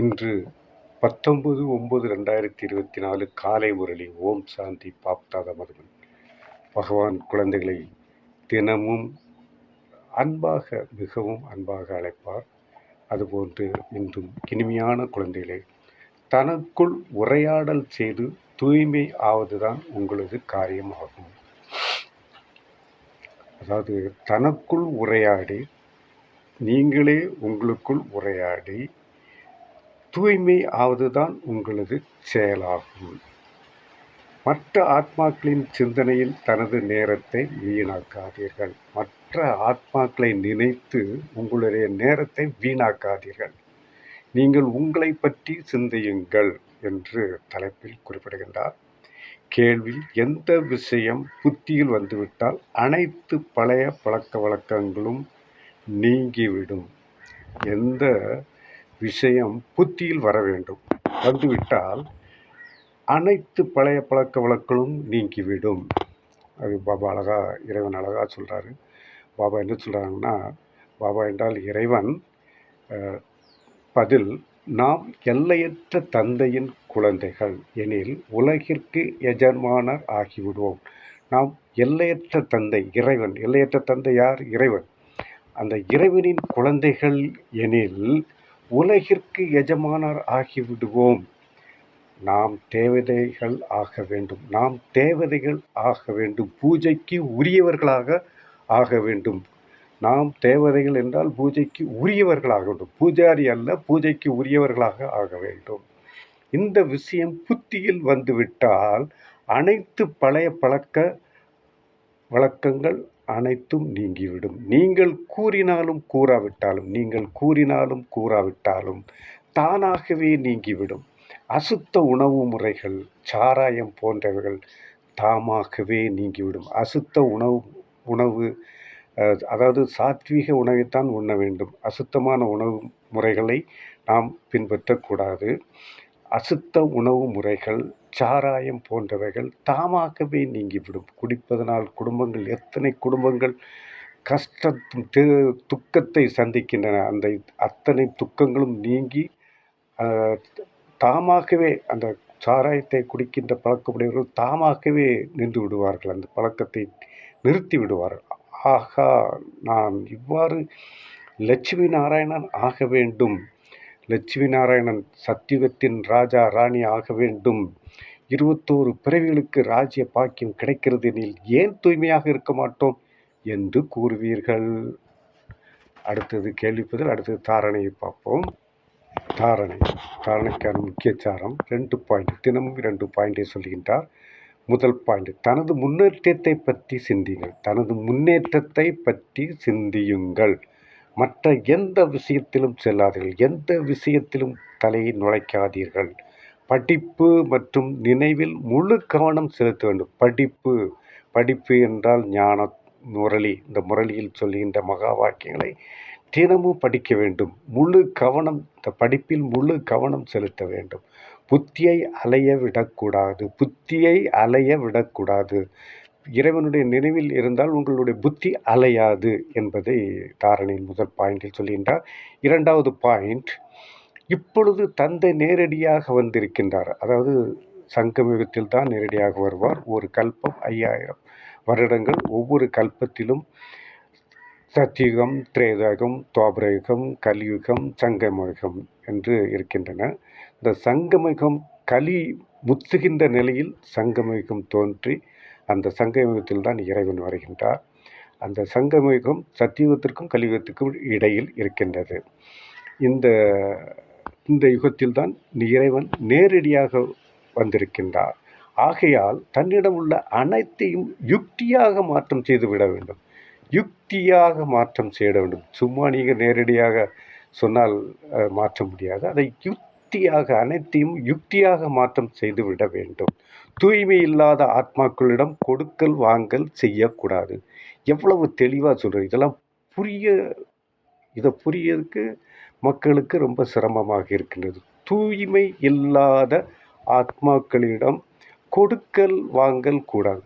இன்று 19/9/2024 காலை முரளி. ஓம் சாந்தி. பாப்தாத மதுமன் பகவான் குழந்தைகளை தினமும் அன்பாக, மிகவும் அன்பாக அழைப்பார். அதுபோன்று இன்றும் இனிமையான குழந்தைகளை தனக்குள் உரையாடல் செய்து தூய்மை ஆவதுதான் உங்களது காரியமாகும். அதாவது தனக்குள் உரையாடி, நீங்களே உங்களுக்குள் உரையாடி தூய்மை ஆவதுதான் உங்களது செயலாகும். மற்ற ஆத்மாக்களின் சிந்தனையில் தனது நேரத்தை வீணாக்காதீர்கள். மற்ற ஆத்மாக்களை நினைத்து உங்களுடைய நேரத்தை வீணாக்காதீர்கள். நீங்கள் உங்களை பற்றி சிந்தியுங்கள் என்று தலைப்பில் குறிப்பிடுகின்றார். கேள்வி: எந்த விஷயம் புத்தியில் வந்துவிட்டால் அனைத்து பழைய பழக்க வழக்கங்களும் நீங்கிவிடும்? எந்த விஷயம் புத்தியில் வர வேண்டும், வந்துவிட்டால் அனைத்து பழைய பழக்க வழக்கங்களும் நீங்கிவிடும். அது பாபா இறைவன் அழகாக சொல்கிறாரு. பாபா என்ன சொல்கிறாங்கன்னா, பாபா என்றால் இறைவன். பதில்: நாம் எல்லையற்ற தந்தையின் குழந்தைகள் எனில் உலகிற்கு எஜமானர் ஆகிவிடுவோம். நாம் எல்லையற்ற தந்தை இறைவன். எல்லையற்ற தந்தை யார்? இறைவன். அந்த இறைவனின் குழந்தைகள் எனில் உலகிற்கு எஜமானர் ஆகிவிடுவோம். நாம் தேவதைகள் ஆக வேண்டும். நாம் தேவதைகள் ஆக வேண்டும். பூஜைக்கு உரியவர்களாக ஆக வேண்டும். நாம் தேவதைகள் என்றால் பூஜைக்கு உரியவர்களாக வேண்டும். பூஜாரி அல்ல, பூஜைக்கு உரியவர்களாக ஆக வேண்டும். இந்த விஷயம் புத்தியில் வந்துவிட்டால் அனைத்து பழைய பழக்க வழக்கங்கள் அனைத்தும் நீங்கிவிடும். நீங்கள் கூறினாலும் கூறாவிட்டாலும் தானாகவே நீங்கிவிடும். அசுத்த உணவு முறைகள், சாராயம் போன்றவைகள் தாமாகவே நீங்கிவிடும். அசுத்த உணவு அதாவது சாத்வீக உணவைத்தான் உண்ண வேண்டும். அசுத்தமான உணவு முறைகளை நாம் பின்பற்றக்கூடாது. அசுத்த உணவு முறைகள், சாராயம் போன்றவைகள் தாமாகவே நீங்கிவிடும். குடிப்பதனால் எத்தனை குடும்பங்கள் துக்கத்தை சந்திக்கின்றன. அந்த அத்தனை துக்கங்களும் நீங்கி தாமாகவே அந்த சாராயத்தை குடிக்கின்ற பழக்கமுடையவர்கள் தாமாகவே நின்று விடுவார்கள். அந்த பழக்கத்தை நிறுத்தி விடுவார்கள். ஆகா, நான் இவ்வாறு லட்சுமி நாராயணன் ஆக வேண்டும். லட்சுமி நாராயணன் சத்தியுகத்தின் ராஜா ராணி ஆக வேண்டும். 21 பிறவிகளுக்கு ராஜ்ய பாக்கியம் கிடைக்கிறது எனில் ஏன் தூய்மையாக இருக்க மாட்டோம் என்று கூறுவீர்கள். அடுத்தது கேள்விப்பதில். அடுத்தது தாரணையை பார்ப்போம். தாரணைக்கான முக்கிய சாரம் 2 பாயிண்ட். தினமும் 2 பாயிண்டை சொல்கின்றார். முதல் பாயிண்ட்: தனது முன்னேற்றத்தை பற்றி சிந்தியுங்கள். தனது முன்னேற்றத்தை பற்றி சிந்தியுங்கள். மற்ற எந்த விஷயத்திலும் செல்லாதீர்கள். எந்த விஷயத்திலும் தலையை நுழைக்காதீர்கள். படிப்பு மற்றும் நினைவில் முழு கவனம் செலுத்த வேண்டும். படிப்பு என்றால் ஞான முரளி. இந்த முரளியில் சொல்லுகின்ற மகா வாக்கியங்களை தினமும் படிக்க வேண்டும். இந்த படிப்பில் முழு கவனம் செலுத்த வேண்டும். புத்தியை அலைய விடக்கூடாது. இறைவனுடைய நினைவில் இருந்தால் உங்களுடைய புத்தி அலையாது என்பதை தாரணையின் முதல் பாயிண்டில் சொல்கின்றார். 2வது பாயிண்ட்: இப்பொழுது தந்தை நேரடியாக வந்திருக்கின்றார். அதாவது சங்கமயுகத்தில் தான் நேரடியாக வருவார். ஒரு கல்பம் 5000 வருடங்கள். ஒவ்வொரு கல்பத்திலும் சத்தியுகம், திரேதாயுகம், துவாபரயுகம், கலியுகம், சங்கமயுகம் என்று இருக்கின்றன. இந்த சங்கமயுகம் கலி முத்துகின்ற நிலையில் சங்கமயுகம் தோன்றி அந்த சங்கமயுகத்தில் தான் இறைவன் வருகின்றார். அந்த சங்கமயுகம் சத்தியுகத்திற்கும் கலியுகத்திற்கும் இடையில் இருக்கின்றது. இந்த யுகத்தில் தான் இறைவன் நேரடியாக வந்திருக்கின்றார். ஆகையால் தன்னிடம் உள்ள அனைத்தையும் யுக்தியாக மாற்றம் செய்துவிட வேண்டும். சும்மா நீங்கள் நேரடியாக சொன்னால் மாற்ற முடியாது. அதை அனைத்தையும் யுக்தியாக மாற்றம் செய்துவிட வேண்டும். தூய்மை இல்லாத ஆத்மாக்களிடம் கொடுக்கல் வாங்கல் செய்யக்கூடாது. எவ்வளவு தெளிவாக சொல்கிறேன். இதெல்லாம் இதை புரியறதுக்கு மக்களுக்கு ரொம்ப சிரமமாக இருக்கின்றது. தூய்மை இல்லாத ஆத்மாக்களிடம் கொடுக்கல் வாங்கல் கூடாது.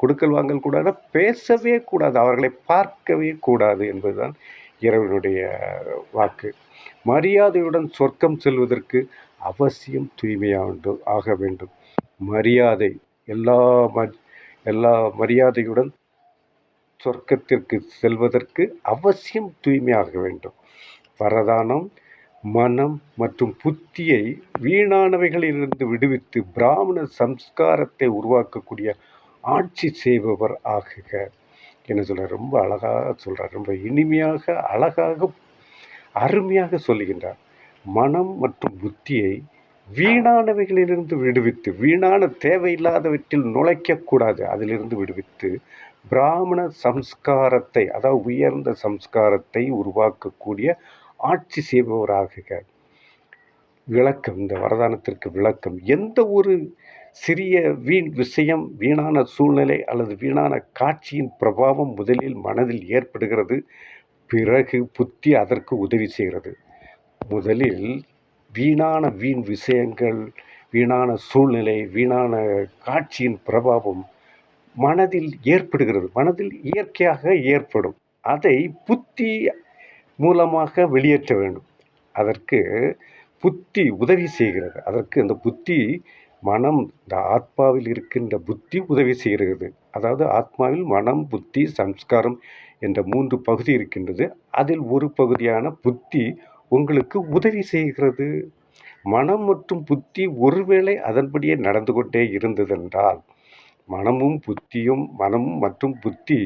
பேசவே கூடாது. அவர்களை பார்க்கவே கூடாது என்பதுதான் இறைவனுடைய வாக்கு. மரியாதையுடன் சொர்க்கம் செல்வதற்கு அவசியம் தூய்மையாக ஆக வேண்டும். மரியாதை எல்லா எல்லா மரியாதையுடன் சொர்க்கத்திற்கு செல்வதற்கு அவசியம் தூய்மையாக வேண்டும். வரதானம் மனம் மற்றும் புத்தியை வீணானவைகளிலிருந்து விடுவித்து பிராமண சம்ஸ்காரத்தை உருவாக்கக்கூடிய ஆட்சி செய்பவர் ஆகுக. என்ன சொல்கிறார்? ரொம்ப அழகாக சொல்கிறார். ரொம்ப இனிமையாக, அழகாக, அருமையாக சொல்லுகின்றார். மனம் மற்றும் புத்தியை வீணானவைகளிலிருந்து விடுவித்து, வீணான தேவையில்லாதவற்றில் நுழைக்கக்கூடாது, அதிலிருந்து விடுவித்து பிராமண சம்ஸ்காரத்தை, அதாவது உயர்ந்த சம்ஸ்காரத்தை உருவாக்கக்கூடிய ஆட்சி செய்பவராகுக. விளக்கம், இந்த வரதானத்திற்கு விளக்கம், எந்த ஒரு சிறிய வீண் விஷயம், வீணான சூழ்நிலை அல்லது வீணான காட்சியின் பிரபாவம் முதலில் மனதில் ஏற்படுகிறது, பிறகு புத்தி அதற்கு உதவி செய்கிறது. முதலில் வீண் விஷயங்கள், வீணான சூழ்நிலை, வீணான காட்சியின் பிரபாவம் மனதில் ஏற்படுகிறது, மனதில் இயற்கையாக ஏற்படும். அதை புத்தி மூலமாக வெளியேற்ற வேண்டும். அதற்கு புத்தி உதவி செய்கிறது. அதற்கு அந்த புத்தி, மனம், இந்த ஆத்மாவில் இருக்கின்ற புத்தி உதவி செய்கிறது. அதாவது ஆத்மாவில் மனம், புத்தி, சம்ஸ்காரம் என்ற 3 பகுதி இருக்கின்றது. அதில் ஒரு பகுதியான புத்தி உங்களுக்கு உதவி செய்கிறது. மனம் மற்றும் புத்தி ஒருவேளை அதன்படியே நடந்து கொண்டே இருந்ததென்றால், மனம் மற்றும் புத்தி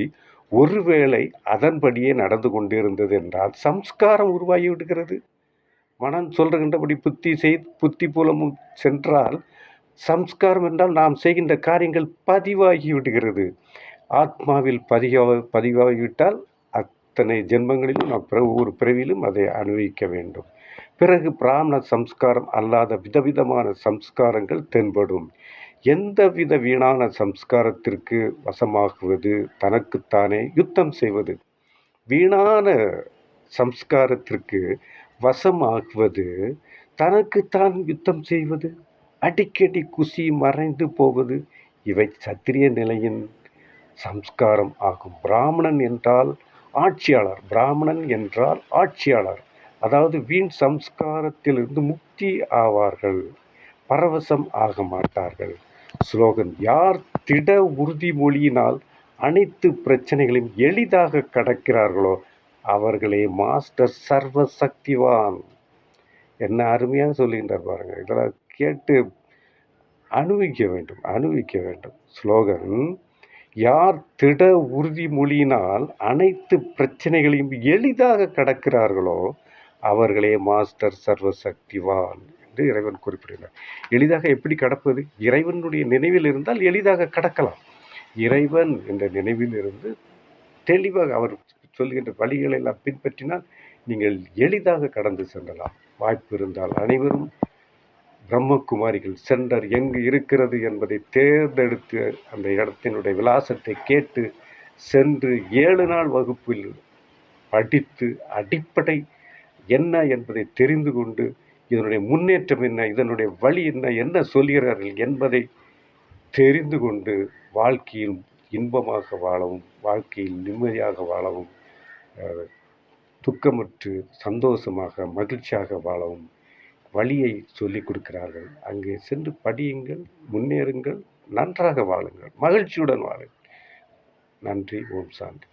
ஒருவேளை அதன்படியே நடந்து கொண்டிருந்தது என்றால் சம்ஸ்காரம் உருவாகி விடுகிறது. மனம் சொல்கின்றபடி புத்தி மூலமும் சென்றால் சம்ஸ்காரம் என்றால் நாம் செய்கின்ற காரியங்கள் பதிவாகி விடுகிறது. ஆத்மாவில் பதிவாகிவிட்டால் அத்தனை ஜென்மங்களிலும் நாம் ஒரு பிறவியிலும் அதை அனுபவிக்க வேண்டும். பிறகு பிராமண சம்ஸ்காரம் அல்லாத விதவிதமான சம்ஸ்காரங்கள் தென்படும். எந்தவித வீணான சம்ஸ்காரத்திற்கு வசமாகுவது தனக்குத்தானே யுத்தம் செய்வது. வீணான சம்ஸ்காரத்திற்கு வசமாகுவது தனக்குத்தான் யுத்தம் செய்வது, அடிக்கடி குசி மறைந்து போவது, இவை சத்திரிய நிலையின் சம்ஸ்காரம் ஆகும். பிராமணன் என்றால் ஆட்சியாளர், அதாவது வீண் சம்ஸ்காரத்திலிருந்து முக்தி ஆவார்கள், பரவசம் ஆக மாட்டார்கள். ஸ்லோகன்: யார் திட உறுதிமொழியினால் அனைத்து பிரச்சனைகளையும் எளிதாக கடக்கிறார்களோ அவர்களே மாஸ்டர் சர்வ சக்திவான். என்ன அருமையாக சொல்லுகின்றார் பாருங்க. இதெல்லாம் கேட்டு அனுபவிக்க வேண்டும். ஸ்லோகன்: யார் திட உறுதிமொழியினால் அனைத்து பிரச்சனைகளையும் எளிதாக கடக்கிறார்களோ அவர்களே மாஸ்டர் சர்வ சக்திவான் என்று இறைவன் குறிப்பிடுகிறார். எளிதாக எப்படி கடப்பது? இறைவனுடைய நினைவில் இருந்தால் எளிதாக கடக்கலாம். இறைவன் என்ற நினைவில் இருந்து தெளிவாக அவர் சொல்கின்ற வழிகளை எல்லாம் பின்பற்றினால் நீங்கள் எளிதாக கடந்து செல்லலாம். வாய்ப்பு இருந்தால் அனைவரும் பிரம்மகுமாரிகள் சென்டர் எங்கு இருக்கிறது என்பதை தேர்ந்தெடுத்து அந்த இடத்தினுடைய விலாசத்தை கேட்டு சென்று 7 நாள் வகுப்பில் படித்து அடிப்படை என்ன என்பதை தெரிந்து கொண்டு இதனுடைய முன்னேற்றம் என்ன, இதனுடைய வழி என்ன சொல்கிறார்கள் என்பதை தெரிந்து கொண்டு வாழ்க்கையில் இன்பமாக வாழவும், வாழ்க்கையில் நிம்மதியாக வாழவும், துக்கமற்று சந்தோஷமாக மகிழ்ச்சியாக வாழவும் வழியை சொல்லிக் கொடுக்கிறார்கள். அங்கே சென்று படியுங்கள், முன்னேறுங்கள், நன்றாக வாழுங்கள், மகிழ்ச்சியுடன் வாழுங்கள். நன்றி. ஓம் சாந்தி.